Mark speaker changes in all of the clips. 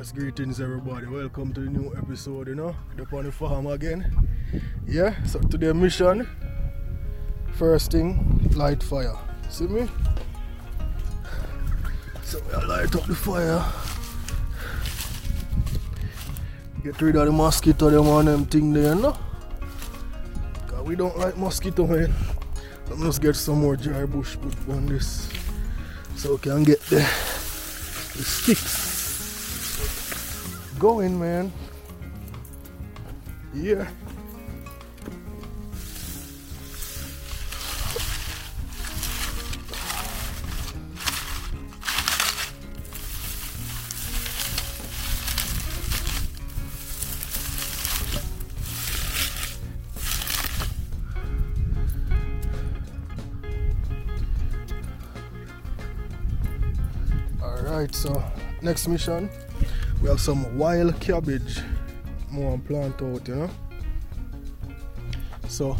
Speaker 1: Yes, greetings everybody. Welcome to the new episode, Up on the farm again. Yeah, so today's mission, first thing, light fire. See me? So we light up the fire. Get rid of the mosquito, them on them thing there, no? Cause we don't like mosquito, man. Let me just get some more dry bush put on this so we can get the sticks going, man. Yeah. Alright, so next mission, we have some wild cabbage more plant out, So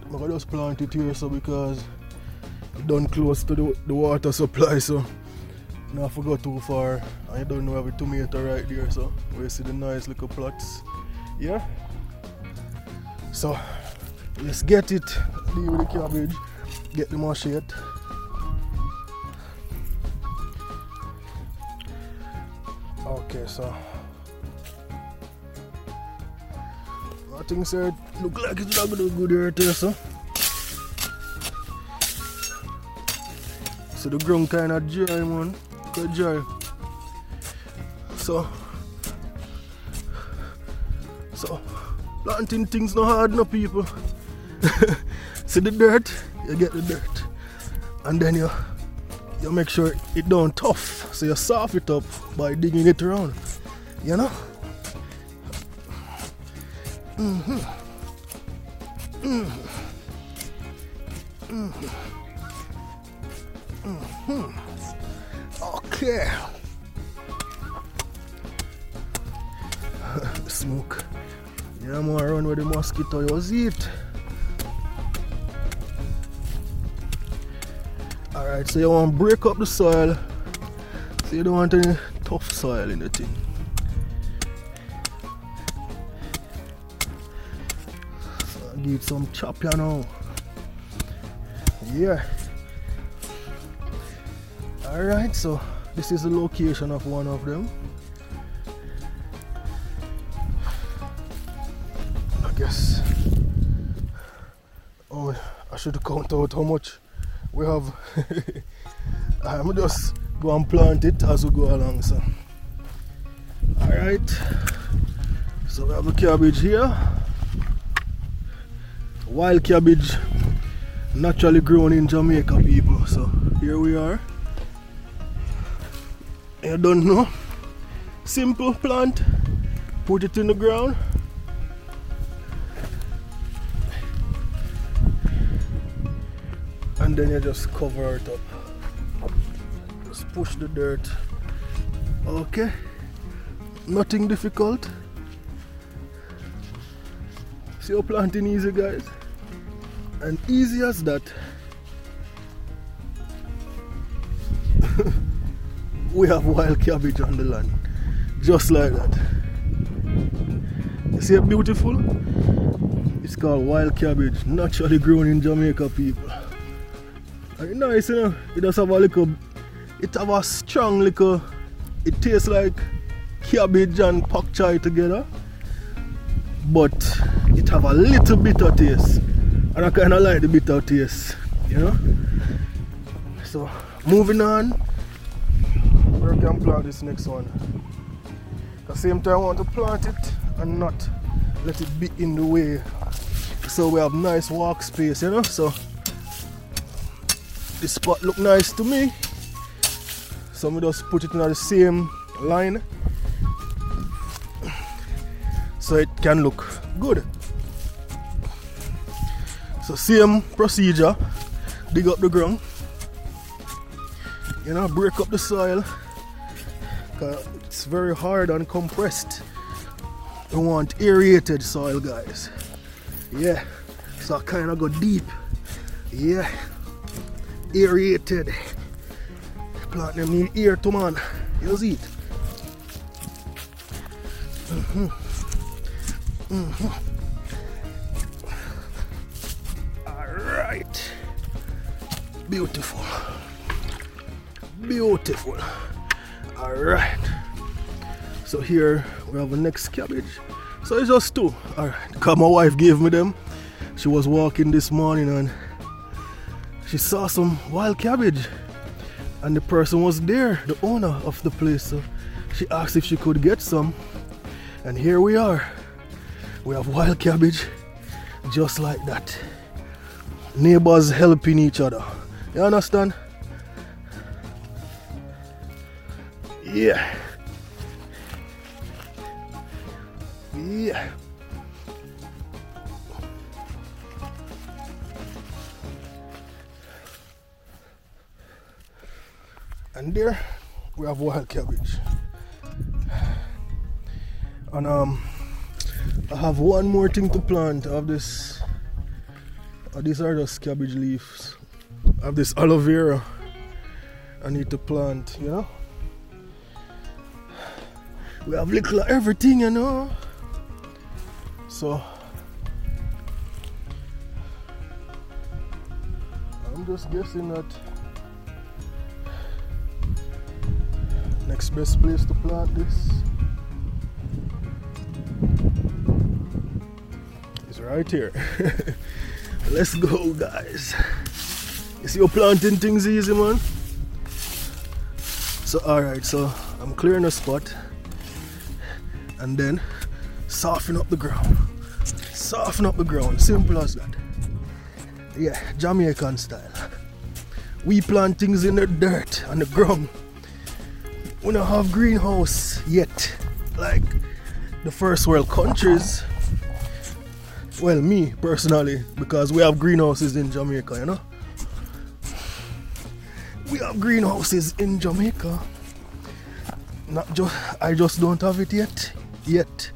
Speaker 1: I'm gonna just plant it here so because it's done close to the water supply, so now I forgot too far. I don't know have a tomato right there, so we see the nice little plots. Yeah. So let's get it, deal with the cabbage, get the machete. Okay, so I think so it look like it's not gonna do good here too, so the ground kinda dry, man. Quite dry. So planting things not hard, no, people. See the dirt, you get the dirt. And then you make sure it don't tough, so you soft it up by digging it around, Okay. Smoke. Yeah, I'm gonna run with the mosquito, you see it. Alright, so you want to break up the soil, so you don't want any tough soil in the thing. So I give it some chop, Yeah. Alright, so this is the location of one of them. I guess. Oh, I should count out how much we have. I'm just go and plant it as we go along, so. Alright, so we have the cabbage here. Wild cabbage, naturally grown in Jamaica, people. So here we are. You don't know, simple plant, put it in the ground. And then you just cover it up. Just push the dirt. Okay. Nothing difficult. See how planting easy, guys? And easy as that. We have wild cabbage on the land. Just like that. You see how beautiful? It's called wild cabbage. Naturally grown in Jamaica, people. And nice, It does have a strong liquor. It tastes like cabbage and pak chai together, but it have a little bitter taste, and I kinda like the bitter taste, So moving on, where can plant this next one? At the same time I want to plant it and not let it be in the way, so we have nice walk space, So this spot look nice to me, so we just put it in the same line so it can look good. So same procedure, dig up the ground, break up the soil, because it's very hard and compressed. We want aerated soil, guys. Yeah, so I kind of go deep. Yeah, aerated. plant them need air too, man. You see it? Alright. Beautiful. Beautiful. Alright. So here we have the next cabbage. So it's just two. Alright. Because my wife gave me them. She was walking this morning and she saw some wild cabbage. And the person was there, the owner of the place. So she asked if she could get some. And here we are. We have wild cabbage just like that. Neighbors helping each other. You understand? Yeah. Yeah. And there we have wild cabbage. And I have one more thing to plant. I have this. These are just cabbage leaves. I have this aloe vera I need to plant, you know. We have little of everything, you know. So I'm just guessing that next best place to plant this is right here. Let's go, guys. You see, you're planting things easy, man. So alright, so I'm clearing a spot and then soften up the ground. Soften up the ground, simple as that. Yeah, Jamaican style. We plant things in the dirt and the ground. We don't have greenhouse yet, like the first world countries. Well, me personally, because we have greenhouses in Jamaica, you know. We have greenhouses in Jamaica. I just don't have it yet.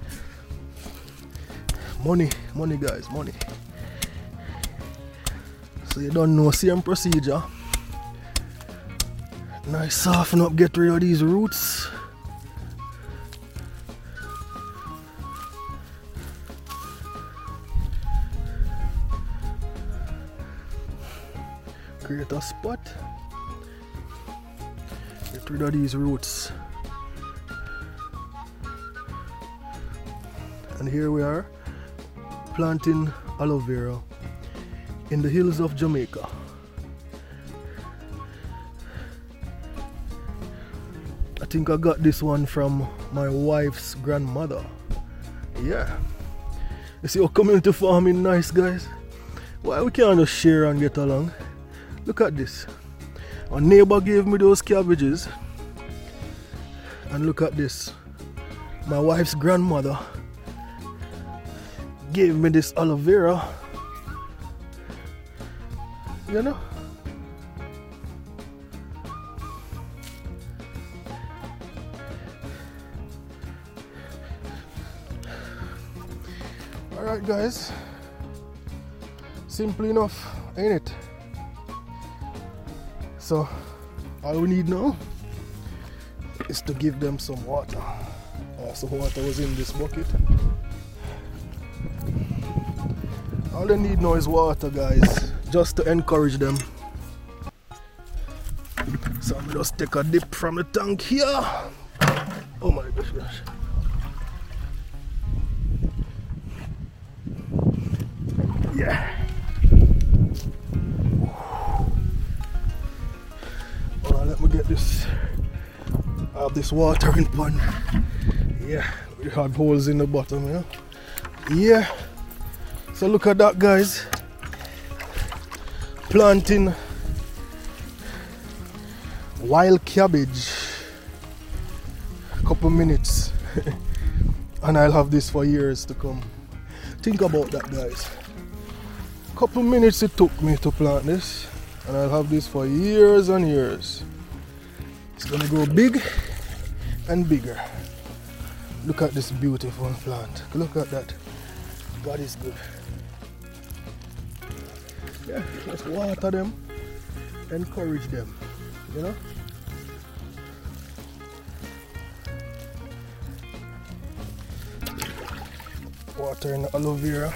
Speaker 1: Money, guys, money. So you don't know, same procedure. Nice, soften up, get rid of these roots. Create a spot. Get rid of these roots. And here we are planting aloe vera in the hills of Jamaica. I think I got this one from my wife's grandmother. Yeah. You see how community farming nice, guys? Why we can't just share and get along? Look at this. A neighbor gave me those cabbages. And look at this. My wife's grandmother gave me this aloe vera. You know? Alright, guys. Simple enough, ain't it? So all we need now is to give them some water. So water was in this bucket. All they need now is water, guys, just to encourage them. So I'm just take a dip from the tank here. Oh my gosh. Yeah. Let me get this. I have this watering pan. Yeah, we had holes in the bottom, yeah. Yeah. So look at that, guys. Planting wild cabbage. Couple minutes. And I'll have this for years to come. Think about that, guys. Couple minutes it took me to plant this. And I'll have this for years and years. It's gonna grow big and bigger. Look at this beautiful plant. Look at that. God is good. Yeah, just water them, encourage them, you know. Water in the aloe vera.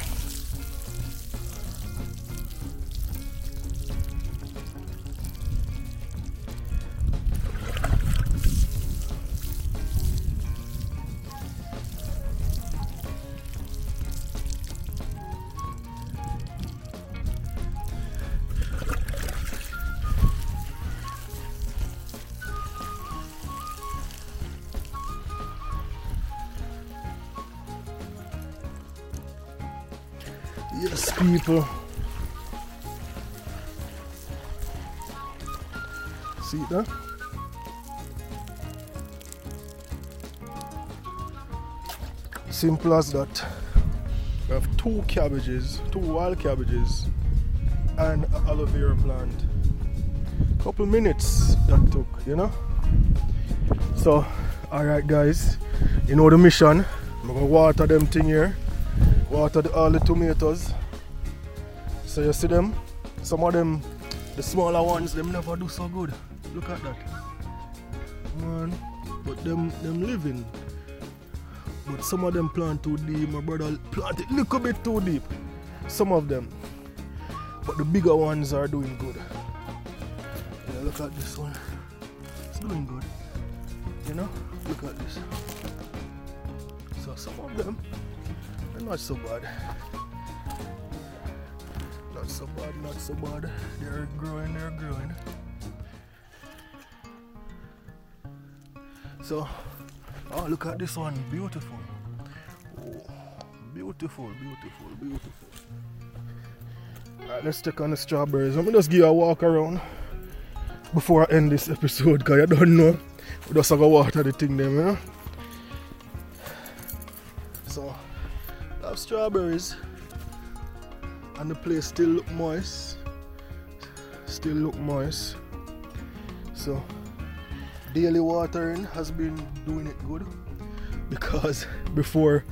Speaker 1: Yes, people. See that? Simple as that. We have 2 cabbages, 2 wild cabbages, and an aloe vera plant. Couple minutes that took, you know? So, alright guys, you know the mission. I'm gonna water them thing here. Water all the tomatoes. So you see them? Some of them, the smaller ones, them never do so good. Look at that. Man, but them living. But some of them plant too deep. My brother planted a little bit too deep. Some of them. But the bigger ones are doing good. Yeah, look at this one. It's doing good. You know? Look at this. So some of them, they're not so bad. Not so bad, not so bad. They're growing, they're growing. So, oh, look at this one. Beautiful. Oh, beautiful, beautiful, beautiful. Alright, let's check on the strawberries. Let me just give you a walk around before I end this episode, because you don't know. We just have to water the thing them, you know? So, I have strawberries. And the place still look moist. Still look moist. So, daily watering has been doing it good. Because before,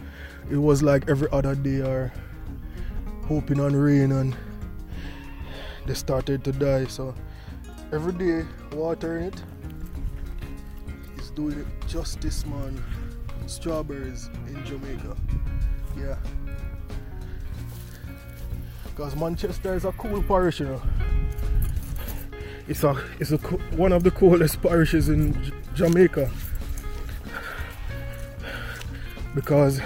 Speaker 1: it was like every other day or hoping on rain and they started to die. So, every day watering it is doing it justice, man. Strawberries in Jamaica. Yeah. Because Manchester is a cool parish, you know. It's one of the coolest parishes in Jamaica. Because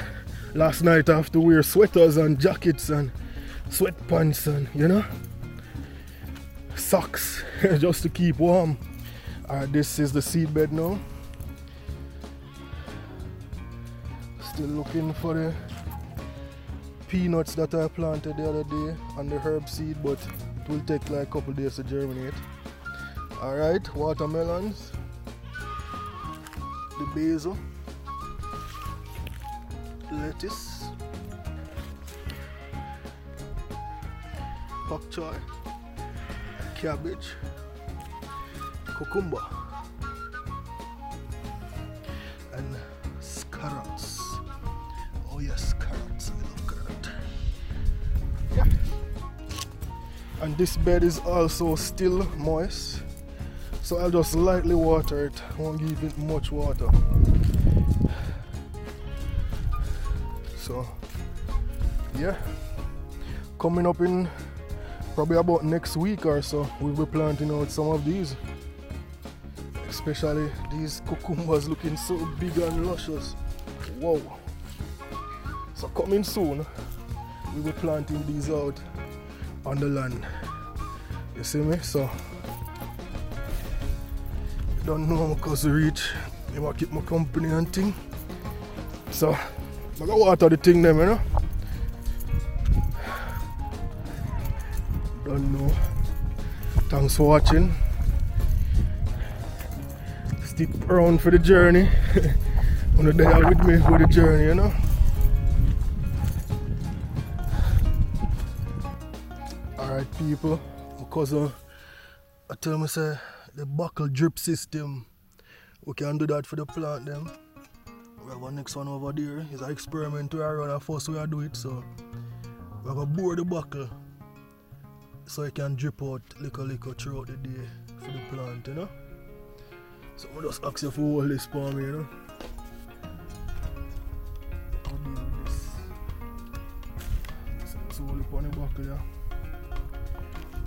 Speaker 1: last night I have to wear sweaters and jackets and sweatpants and, you know, socks just to keep warm. Alright, this is the seedbed now. Still looking for the peanuts that I planted the other day on the herb seed, but it will take like a couple days to germinate. Alright, watermelons, the basil, lettuce, pak choy, cabbage, cucumber, and carrots. Oh yes, carrots. I love carrots. Yeah. And this bed is also still moist, so I'll just lightly water it. Won't give it much water. So yeah, coming up in probably about next week or so, we'll be planting out some of these. Especially these cucumbers looking so big and luscious. Wow. So coming soon, we'll be planting these out on the land. You see me? So don't know because we reach. I want to keep my company and thing. So I'm gonna water the thing them, you know. Don't know. Thanks for watching. Stick around for the journey. Wanna there with me for the journey, you know. Alright people, my cousin I tell me say the buckle drip system, we can do that for the plant them. We have our next one over there. It's an experiment we are running. First we are do it, so we're gonna bore the buckle so it can drip out little throughout the day for the plant, you know. So I just ask you for hold this for me, you know. I'll deal with this. buckle, yeah.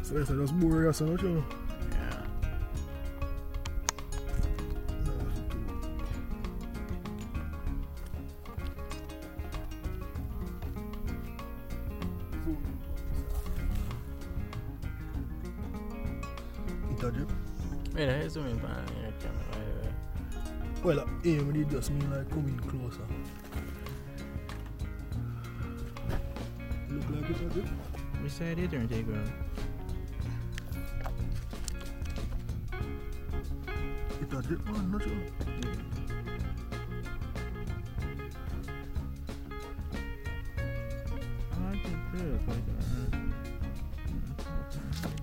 Speaker 1: So that's just bore your son, you know?
Speaker 2: Yeah. Wait, I zoom in on your camera.
Speaker 1: Well, aim it just mean like coming closer. Look like it, does it?
Speaker 2: Beside it or take around?
Speaker 1: It a drip man, not sure.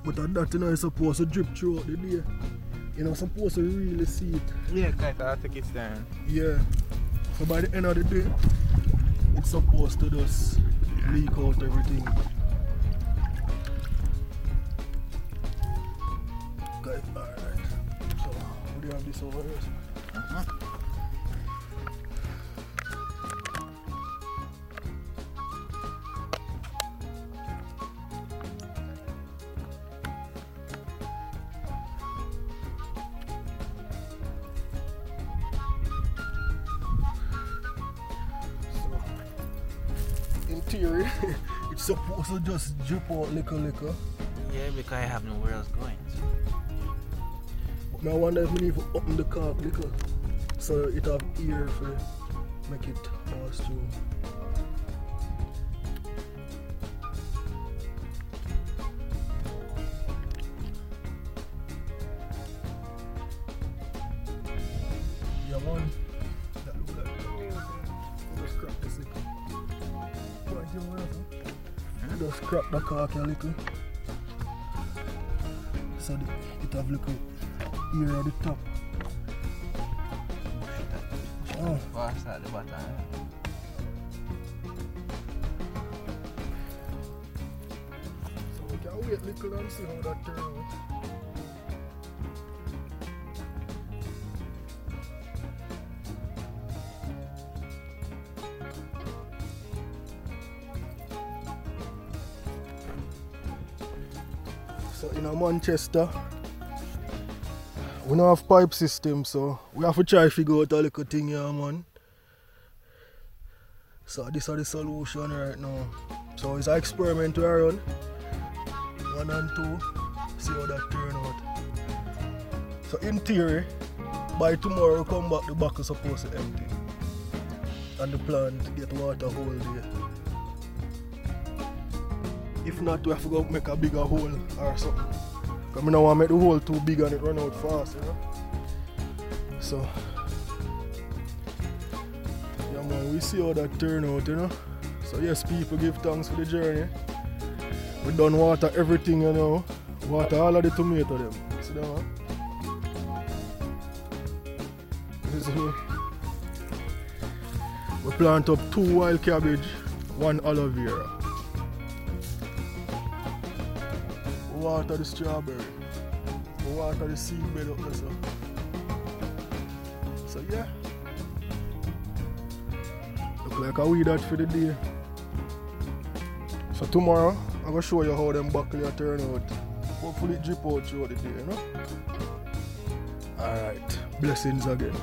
Speaker 1: But that you know is supposed to drip throughout the day. You're not supposed to really see it.
Speaker 2: Yeah, guys, I'll take it down.
Speaker 1: Yeah. So by the end of the day, it's supposed to just leak out everything. Okay, alright. So, what do you have this over here? In theory, it's supposed to just drip out little.
Speaker 2: Yeah, because I have nowhere else going.
Speaker 1: But I wonder if we need to open the cork little so it have air for make it pass through. Yeah, man. That look like just crack this little. Just crack the cork a little. So it have little ear at the top. Oh.
Speaker 2: Fast at the bottom.
Speaker 1: So we can wait a little and see how that turns out. So in Manchester, we don't have pipe system, so we have to try to figure out a little thing here, man. So this is the solution right now. So it's an experiment we run. 1 and 2, see how that turn out. So in theory, by tomorrow we come back, the bucket is supposed to empty. And the plant get water whole day. If not, we have to go make a bigger hole or something. Because I don't want to make the hole too big and it run out fast, you know. So, yeah man, we see how that turn out, you know. So yes, people, give thanks for the journey. We done water everything, you know. Water all of the tomato them. See that, man? This is me. We plant up 2 wild cabbage, 1 aloe vera. Water the strawberry, water the seed bed up there, so yeah, look like a weed that for the day. So tomorrow I'm gonna show you how them buckle turn out. Hopefully it drip out throughout the day, you know. Alright, blessings again.